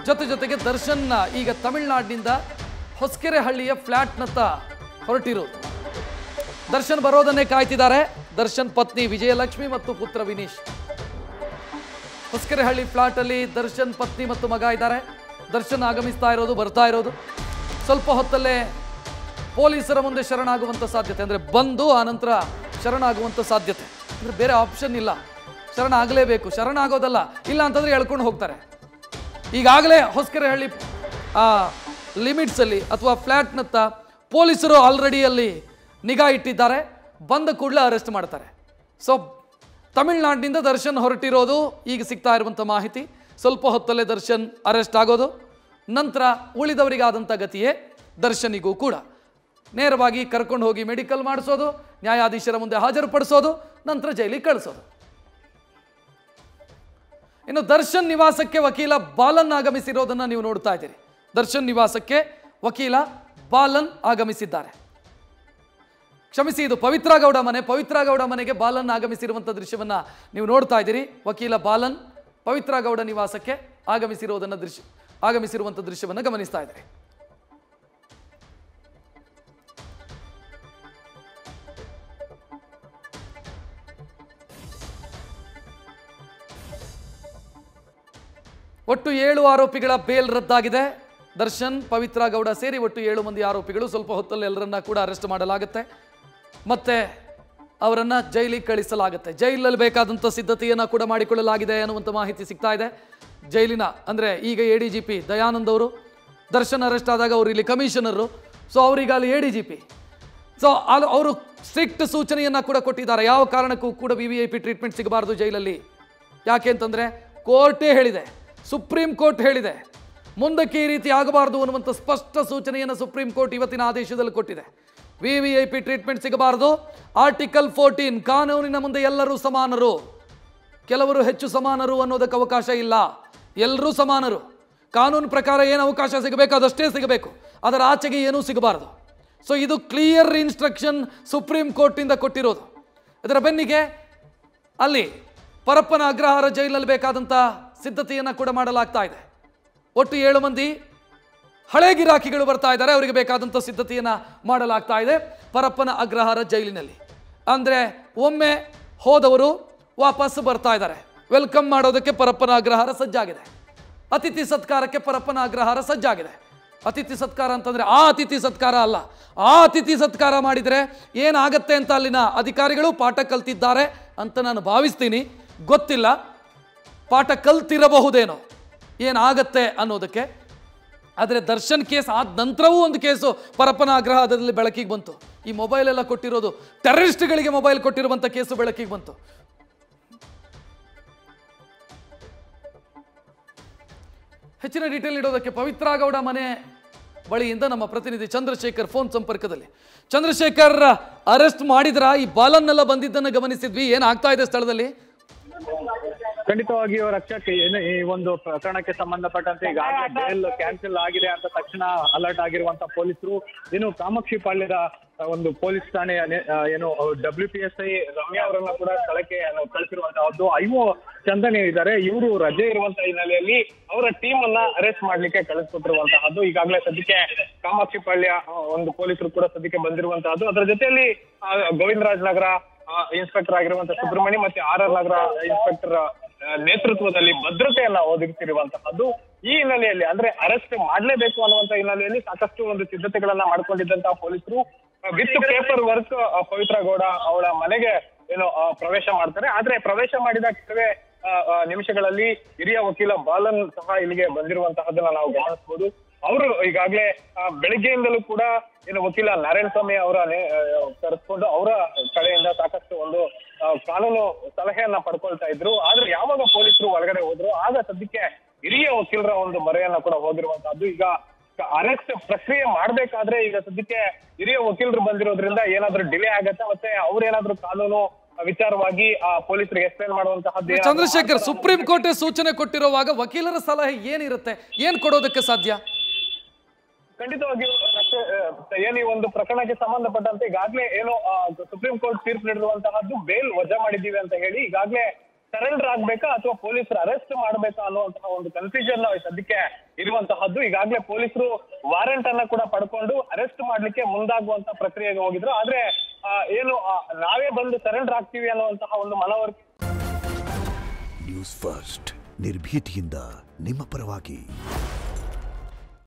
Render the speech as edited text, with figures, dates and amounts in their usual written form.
ಜೊತೆಗೆ ದರ್ಶನ್ ಈಗ ತಮಿಳುನಾಡಿನಿಂದ ಹೊಸಕೆರೆಹಳ್ಳಿಯ ಫ್ಲಾಟ್ನತ್ತ ಹೊರಟಿರೋದು. ದರ್ಶನ್ ಬರೋದನ್ನೇ ಕಾಯ್ತಿದ್ದಾರೆ ದರ್ಶನ್ ಪತ್ನಿ ವಿಜಯಲಕ್ಷ್ಮಿ ಮತ್ತು ಪುತ್ರ ವಿನೀಶ್. ಹೊಸಕೆರೆಹಳ್ಳಿ ಫ್ಲಾಟ್ ಅಲ್ಲಿ ದರ್ಶನ್ ಪತ್ನಿ ಮತ್ತು ಮಗ ಇದ್ದಾರೆ. ದರ್ಶನ್ ಆಗಮಿಸ್ತಾ ಇರೋದು, ಬರ್ತಾ ಇರೋದು. ಸ್ವಲ್ಪ ಹೊತ್ತಲ್ಲೇ ಪೊಲೀಸರ ಮುಂದೆ ಶರಣಾಗುವಂಥ ಸಾಧ್ಯತೆ, ಅಂದರೆ ಬಂದು ಆನಂತರ ಶರಣಾಗುವಂಥ ಸಾಧ್ಯತೆ. ಅಂದರೆ ಬೇರೆ ಆಪ್ಷನ್ ಇಲ್ಲ, ಶರಣಾಗಲೇಬೇಕು. ಶರಣಾಗೋದಲ್ಲ, ಇಲ್ಲ ಅಂತಂದರೆ ಎಳ್ಕೊಂಡು ಹೋಗ್ತಾರೆ. ಈಗಾಗಲೇ ಹೊಸಕೆರೆಹಳ್ಳಿ ಲಿಮಿಟ್ಸಲ್ಲಿ ಅಥವಾ ಫ್ಲ್ಯಾಟ್ನತ್ತ ಪೊಲೀಸರು ಆಲ್ರೆಡಿ ಅಲ್ಲಿ ನಿಗಾ ಇಟ್ಟಿದ್ದಾರೆ. ಬಂದ ಕೂಡಲೇ ಅರೆಸ್ಟ್ ಮಾಡ್ತಾರೆ. ಸೊ ತಮಿಳುನಾಡಿನಿಂದ ದರ್ಶನ್ ಹೊರಟಿರೋದು ಈಗ ಸಿಗ್ತಾ ಇರುವಂಥ ಮಾಹಿತಿ. ಸ್ವಲ್ಪ ಹೊತ್ತಲ್ಲೇ ದರ್ಶನ್ ಅರೆಸ್ಟ್ ಆಗೋದು, ನಂತರ ಉಳಿದವರಿಗಾದಂಥ ಗತಿಯೇ ದರ್ಶನಿಗೂ ಕೂಡ. ನೇರವಾಗಿ ಕರ್ಕೊಂಡು ಹೋಗಿ ಮೆಡಿಕಲ್ ಮಾಡಿಸೋದು, ನ್ಯಾಯಾಧೀಶರ ಮುಂದೆ ಹಾಜರುಪಡಿಸೋದು, ನಂತರ ಜೈಲಿಗೆ ಕಳಿಸೋದು. ಇನ್ನು ದರ್ಶನ್ ನಿವಾಸಕ್ಕೆ ವಕೀಲ ಬಾಲನ್ ಆಗಮಿಸಿರೋದನ್ನು ನೀವು ನೋಡ್ತಾ ಇದ್ದೀರಿ. ದರ್ಶನ್ ನಿವಾಸಕ್ಕೆ ವಕೀಲ ಬಾಲನ್ ಆಗಮಿಸಿದ್ದಾರೆ. ಕ್ಷಮಿಸಿ, ಇದು ಪವಿತ್ರ ಗೌಡ ಮನೆ. ಪವಿತ್ರ ಗೌಡ ಮನೆಗೆ ಬಾಲನ್ ಆಗಮಿಸಿರುವಂಥ ದೃಶ್ಯವನ್ನು ನೀವು ನೋಡ್ತಾ ಇದ್ದೀರಿ. ವಕೀಲ ಬಾಲನ್ ಪವಿತ್ರ ಗೌಡ ನಿವಾಸಕ್ಕೆ ಆಗಮಿಸಿರುವಂಥ ದೃಶ್ಯವನ್ನು ಗಮನಿಸ್ತಾ ಇದ್ದೀರಿ. ಒಟ್ಟು 7 ಆರೋಪಿಗಳ ಬೇಲ್ ರದ್ದಾಗಿದೆ. ದರ್ಶನ್, ಪವಿತ್ರ ಗೌಡ ಸೇರಿ ಒಟ್ಟು 7 ಮಂದಿ ಆರೋಪಿಗಳು. ಸ್ವಲ್ಪ ಹೊತ್ತಲ್ಲಿ ಎಲ್ಲರನ್ನ ಕೂಡ ಅರೆಸ್ಟ್ ಮಾಡಲಾಗುತ್ತೆ, ಮತ್ತೆ ಅವರನ್ನ ಜೈಲಿಗೆ ಕಳಿಸಲಾಗುತ್ತೆ. ಜೈಲಲ್ಲಿ ಬೇಕಾದಂಥ ಸಿದ್ಧತೆಯನ್ನು ಕೂಡ ಮಾಡಿಕೊಳ್ಳಲಾಗಿದೆ ಅನ್ನುವಂಥ ಮಾಹಿತಿ ಸಿಗ್ತಾ ಇದೆ. ಜೈಲಿನ ಅಂದರೆ ಈಗ ADGP ದಯಾನಂದ್ ಅವರು, ದರ್ಶನ್ ಅರೆಸ್ಟ್ ಆದಾಗ ಅವರು ಇಲ್ಲಿ ಕಮಿಷನರು. ಸೊ ಅವರೀಗ ಅಲ್ಲಿ ADGP. ಸೊ ಅವರು ಸ್ಟ್ರಿಕ್ಟ್ ಸೂಚನೆಯನ್ನು ಕೂಡ ಕೊಟ್ಟಿದ್ದಾರೆ. ಯಾವ ಕಾರಣಕ್ಕೂ ಕೂಡ VVIP ಟ್ರೀಟ್ಮೆಂಟ್ ಸಿಗಬಾರ್ದು ಜೈಲಲ್ಲಿ. ಯಾಕೆ ಅಂತಂದರೆ ಕೋರ್ಟೇ ಹೇಳಿದೆ, ಸುಪ್ರೀಂ ಕೋರ್ಟ್ ಹೇಳಿದೆ, ಮುಂದಕ್ಕೆ ಈ ರೀತಿ ಆಗಬಾರ್ದು ಅನ್ನುವಂಥ ಸ್ಪಷ್ಟ ಸೂಚನೆಯನ್ನು ಸುಪ್ರೀಂ ಕೋರ್ಟ್ ಇವತ್ತಿನ ಆದೇಶದಲ್ಲಿ ಕೊಟ್ಟಿದೆ. VVIP treatment ಸಿಗಬಾರ್ದು. ಆರ್ಟಿಕಲ್ 14 ಕಾನೂನಿನ ಮುಂದೆ ಎಲ್ಲರೂ ಸಮಾನರು, ಕೆಲವರು ಹೆಚ್ಚು ಸಮಾನರು ಅನ್ನೋದಕ್ಕೆ ಅವಕಾಶ ಇಲ್ಲ. ಎಲ್ಲರೂ ಸಮಾನರು. ಕಾನೂನು ಪ್ರಕಾರ ಏನು ಅವಕಾಶ ಸಿಗಬೇಕು ಅದಷ್ಟೇ ಸಿಗಬೇಕು, ಅದರ ಆಚೆಗೆ ಏನೂ ಸಿಗಬಾರ್ದು. ಸೊ ಇದು ಕ್ಲಿಯರ್ ಇನ್ಸ್ಟ್ರಕ್ಷನ್ ಸುಪ್ರೀಂ ಕೋರ್ಟಿಂದ ಕೊಟ್ಟಿರೋದು. ಇದರ ಬೆನ್ನಿಗೆ ಅಲ್ಲಿ ಪರಪ್ಪನ ಅಗ್ರಹಾರ ಜೈಲಿನಲ್ಲಿ ಬೇಕಾದಂಥ ಸಿದ್ಧತೆಯನ್ನು ಕೂಡ ಮಾಡಲಾಗ್ತಾ ಇದೆ. ಒಟ್ಟು 7 ಮಂದಿ ಹಳೆ ಗಿರಾಕಿಗಳು ಬರ್ತಾ ಇದ್ದಾರೆ, ಅವರಿಗೆ ಬೇಕಾದಂಥ ಸಿದ್ಧತೆಯನ್ನು ಮಾಡಲಾಗ್ತಾ ಇದೆ ಪರಪ್ಪನ ಅಗ್ರಹಾರ ಜೈಲಿನಲ್ಲಿ. ಅಂದರೆ ಒಮ್ಮೆ ಹೋದವರು ವಾಪಸ್ ಬರ್ತಾ ಇದ್ದಾರೆ. ವೆಲ್ಕಮ್ ಮಾಡೋದಕ್ಕೆ ಪರಪ್ಪನ ಅಗ್ರಹಾರ ಸಜ್ಜಾಗಿದೆ. ಅತಿಥಿ ಸತ್ಕಾರಕ್ಕೆ ಪರಪ್ಪನ ಅಗ್ರಹಾರ ಸಜ್ಜಾಗಿದೆ. ಅತಿಥಿ ಸತ್ಕಾರ ಅಂತಂದರೆ ಆ ಅತಿಥಿ ಸತ್ಕಾರ ಅಲ್ಲ. ಆ ಅತಿಥಿ ಸತ್ಕಾರ ಮಾಡಿದರೆ ಏನಾಗತ್ತೆ ಅಂತ ಅಲ್ಲಿನ ಅಧಿಕಾರಿಗಳು ಪಾಠ ಕಲ್ತಿದ್ದಾರೆ ಅಂತ ನಾನು ಭಾವಿಸ್ತೀನಿ. ಗೊತ್ತಿಲ್ಲ, ಪಾಠ ಕಲ್ತಿರಬಹುದೇನೋ ಏನಾಗತ್ತೆ ಅನ್ನೋದಕ್ಕೆ. ಆದರೆ ದರ್ಶನ್ ಕೇಸ್ ಆದ ನಂತರವೂ ಒಂದು ಕೇಸು ಪರಪ್ಪನ ಅಗ್ರಹಾರದಲ್ಲಿ ಬೆಳಕಿಗೆ ಬಂತು. ಈ ಮೊಬೈಲ್ ಎಲ್ಲ ಕೊಟ್ಟಿರೋದು ಟೆರರಿಸ್ಟ್ಗಳಿಗೆ ಮೊಬೈಲ್ ಕೊಟ್ಟಿರುವಂಥ ಕೇಸು ಬೆಳಕಿಗೆ ಬಂತು. ಹೆಚ್ಚಿನ ಡೀಟೇಲ್ ನೀಡೋದಕ್ಕೆ ಪವಿತ್ರ ಗೌಡ ಮನೆ ಬಳಿಯಿಂದ ನಮ್ಮ ಪ್ರತಿನಿಧಿ ಚಂದ್ರಶೇಖರ್ ಫೋನ್ ಸಂಪರ್ಕದಲ್ಲಿ. ಚಂದ್ರಶೇಖರ್, ಅರೆಸ್ಟ್ ಮಾಡಿದ್ರ? ಈ ಬಾಲನ್ನೆಲ್ಲ ಬಂದಿದ್ದನ್ನು ಗಮನಿಸಿದ್ವಿ, ಏನಾಗ್ತಾ ಇದೆ ಸ್ಥಳದಲ್ಲಿ? ಖಂಡಿತವಾಗಿಯೂ ರಕ್ಷಕ್, ಈ ಒಂದು ಪ್ರಕರಣಕ್ಕೆ ಸಂಬಂಧಪಟ್ಟಂತೆ ಈಗಾಗಲೇ ಬೇಲ್ ಕ್ಯಾನ್ಸಲ್ ಆಗಿದೆ ಅಂತ ತಕ್ಷಣ ಅಲರ್ಟ್ ಆಗಿರುವಂತ ಪೊಲೀಸರು ಇನ್ನು ಕಾಮಾಕ್ಷಿ ಪಾಳ್ಯದ ಒಂದು ಪೊಲೀಸ್ ಠಾಣೆ ಏನು WPSI ರಮ್ಯಾ ಅವರನ್ನ ಕೂಡ ಸ್ಥಳಕ್ಕೆ ಕಳಿಸಿರುವಂತಹದ್ದು. IO ಚಂದನ್ ಇದ್ದಾರೆ, ಇವರು ರಜೆ ಇರುವಂತಹ ಹಿನ್ನೆಲೆಯಲ್ಲಿ ಅವರ ಟೀಮ್ ಅನ್ನ ಅರೆಸ್ಟ್ ಮಾಡ್ಲಿಕ್ಕೆ ಕಳಿಸ್ಕೊಟ್ಟಿರುವಂತಹದ್ದು. ಈಗಾಗಲೇ ಸದ್ಯಕ್ಕೆ ಕಾಮಾಕ್ಷಿ ಪಾಳ್ಯ ಒಂದು ಪೊಲೀಸರು ಕೂಡ ಸದ್ಯಕ್ಕೆ ಬಂದಿರುವಂತಹದ್ದು. ಅದರ ಜೊತೆಯಲ್ಲಿ ಗೋವಿಂದರಾಜ್ ನಗರ ಇನ್ಸ್ಪೆಕ್ಟರ್ ಆಗಿರುವಂತಹ ಸುಬ್ರಹ್ಮಣ್ಯ ಮತ್ತೆ RR ನಗರ ಇನ್ಸ್ಪೆಕ್ಟರ್ ನೇತೃತ್ವದಲ್ಲಿ ಭದ್ರತೆಯನ್ನ ಒದಗಿಸಿರುವಂತಹದ್ದು. ಈ ಹಿನ್ನೆಲೆಯಲ್ಲಿ ಅಂದ್ರೆ ಅರೆಸ್ಟ್ ಮಾಡಲೇಬೇಕು ಅನ್ನುವಂತ ಹಿನ್ನೆಲೆಯಲ್ಲಿ ಸಾಕಷ್ಟು ಒಂದು ಸಿದ್ಧತೆಗಳನ್ನ ಮಾಡ್ಕೊಂಡಿದ್ದಂತಹ ಪೊಲೀಸರು with paper work Pavithra Gowda ಅವಳ ಮನೆಗೆ ಏನು ಪ್ರವೇಶ ಮಾಡ್ತಾರೆ. ಆದ್ರೆ ಪ್ರವೇಶ ಮಾಡಿದ ಕೆಲವೇ ನಿಮಿಷಗಳಲ್ಲಿ ಹಿರಿಯ ವಕೀಲ ಬಾಲನ್ ಸಹ ಇಲ್ಲಿಗೆ ಬಂದಿರುವಂತಹದ್ದನ್ನ ನಾವು ಗಮನಿಸಬಹುದು. ಅವರು ಈಗಾಗಲೇ ಬೆಳಿಗ್ಗೆಯಿಂದಲೂ ಕೂಡ ಏನು ವಕೀಲ ನಾರಾಯಣ ಸ್ವಾಮಿ ಅವರ ಕರೆಸ್ಕೊಂಡು ಅವರ ಕಡೆಯಿಂದ ಸಾಕಷ್ಟು ಒಂದು ಕಾನೂನು ಸಲಹೆಯನ್ನ ಪಡ್ಕೊಳ್ತಾ ಇದ್ರು. ಆದ್ರೆ ಯಾವಾಗ ಪೊಲೀಸರು ಒಳಗಡೆ ಹೋದ್ರು ಆಗ ಸದ್ಯಕ್ಕೆ ಹಿರಿಯ ವಕೀಲರ ಒಂದು ಮೊರೆಯನ್ನ ಕೂಡ ಹೋಗಿರುವಂತಹದ್ದು. ಈಗ ಅರೆಸ್ಟ್ ಪ್ರಕ್ರಿಯೆ ಮಾಡ್ಬೇಕಾದ್ರೆ ಈಗ ಸದ್ಯಕ್ಕೆ ಹಿರಿಯ ವಕೀಲರು ಬಂದಿರೋದ್ರಿಂದ ಏನಾದ್ರೂ ಡಿಲೇ ಆಗತ್ತೆ, ಮತ್ತೆ ಅವ್ರೇನಾದ್ರೂ ಕಾನೂನು ವಿಚಾರವಾಗಿ ಪೊಲೀಸರಿಗೆ ಎಕ್ಸ್ಪ್ಲೇನ್ ಮಾಡುವಂತಹದ್ದು. ಚಂದ್ರಶೇಖರ್, ಸುಪ್ರೀಂ ಕೋರ್ಟ್ ಸೂಚನೆ ಕೊಟ್ಟಿರುವಾಗ ವಕೀಲರ ಸಲಹೆ ಏನಿರುತ್ತೆ, ಏನ್ ಕೊಡೋದಕ್ಕೆ ಸಾಧ್ಯ? ಖಂಡಿತವಾಗಿಯೂ ಏನು ಈ ಒಂದು ಪ್ರಕರಣಕ್ಕೆ ಸಂಬಂಧಪಟ್ಟಂತೆ ಈಗಾಗಲೇ ಏನು ಸುಪ್ರೀಂ ಕೋರ್ಟ್ ತೀರ್ಪು ನೀಡಿರುವಂತಹದ್ದು ಬೇಲ್ ವಜಾ ಮಾಡಿದ್ದೀವಿ ಅಂತ ಹೇಳಿ ಈಗಾಗಲೇ ಸರೆಂಡರ್ ಆಗ್ಬೇಕಾ ಅಥವಾ ಪೊಲೀಸರು ಅರೆಸ್ಟ್ ಮಾಡ್ಬೇಕಾ ಅನ್ನುವಂತಹ ಒಂದು ಕನ್ಫ್ಯೂಷನ್ ಸದ್ಯಕ್ಕೆ ಇರುವಂತಹದ್ದು. ಈಗಾಗಲೇ ಪೊಲೀಸರು ವಾರೆಂಟ್ ಅನ್ನ ಕೂಡ ಪಡ್ಕೊಂಡು ಅರೆಸ್ಟ್ ಮಾಡ್ಲಿಕ್ಕೆ ಮುಂದಾಗುವಂತ ಪ್ರಕ್ರಿಯೆಗೆ ಹೋಗಿದ್ರು. ಆದ್ರೆ ಏನು ನಾವೇ ಬಂದು ಸರೆಂಡರ್ ಆಗ್ತೀವಿ ಅನ್ನುವಂತಹ ಒಂದು ಮನವರಿಕೆ. ನ್ಯೂಸ್ ಫಸ್ಟ್ ನಿರ್ಭೀತಿಯಿಂದ ನಿಮ್ಮ ಪರವಾಗಿ.